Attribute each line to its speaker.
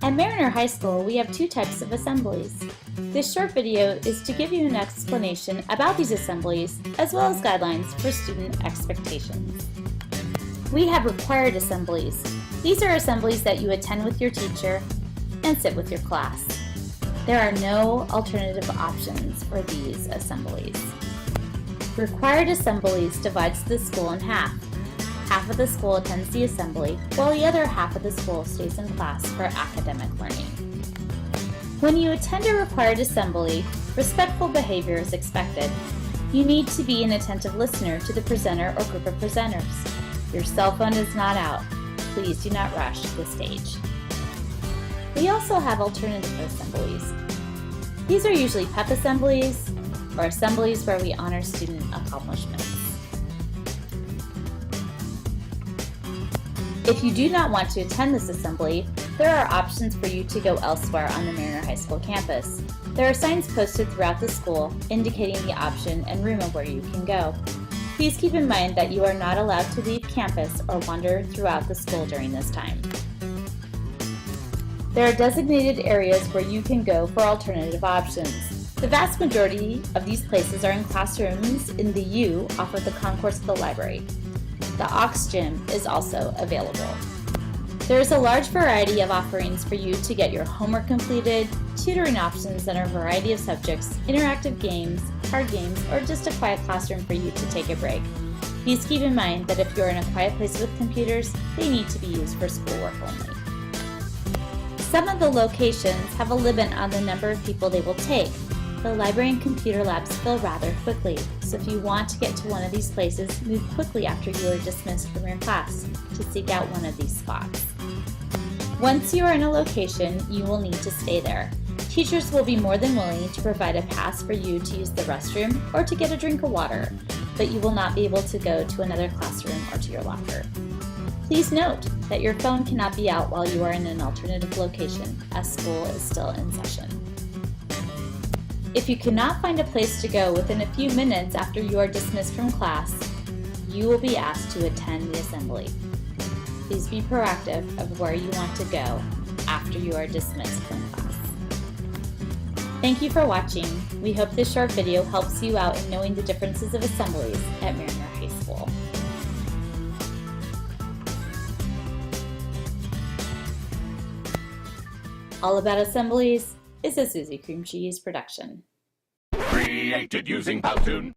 Speaker 1: At Mariner High School, we have two types of assemblies. This short video is to give you an explanation about these assemblies, as well as guidelines for student expectations. We have required assemblies. These are assemblies that you attend with your teacher and sit with your class. There are no alternative options for these assemblies. Required assemblies divides the school in half. Half of the school attends the assembly, while the other half of the school stays in class for academic learning. When you attend a required assembly, respectful behavior is expected. You need to be an attentive listener to the presenter or group of presenters. Your cell phone is not out. Please do not rush the stage. We also have alternative assemblies. These are usually PEP assemblies or assemblies where we honor student accomplishments. If you do not want to attend this assembly, there are options for you to go elsewhere on the Mariner High School campus. There are signs posted throughout the school indicating the option and room of where you can go. Please keep in mind that you are not allowed to leave campus or wander throughout the school during this time. There are designated areas where you can go for alternative options. The vast majority of these places are in classrooms in the U off of the concourse of the library. The Aux Gym is also available. There is a large variety of offerings for you to get your homework completed, tutoring options in a variety of subjects, interactive games, card games, or just a quiet classroom for you to take a break. Please keep in mind that if you're in a quiet place with computers, they need to be used for schoolwork only. Some of the locations have a limit on the number of people they will take. The library and computer labs fill rather quickly, so if you want to get to one of these places, move quickly after you are dismissed from your class to seek out one of these spots. Once you are in a location, you will need to stay there. Teachers will be more than willing to provide a pass for you to use the restroom or to get a drink of water, but you will not be able to go to another classroom or to your locker. Please note that your phone cannot be out while you are in an alternative location, as school is still in session. If you cannot find a place to go within a few minutes after you are dismissed from class, you will be asked to attend the assembly. Please be proactive of where you want to go after you are dismissed from class. Thank you for watching. We hope this short video helps you out in knowing the differences of assemblies at Mariner High School. All About Assemblies is a Suzy Cream Cheese production.
Speaker 2: Created using Powtoon.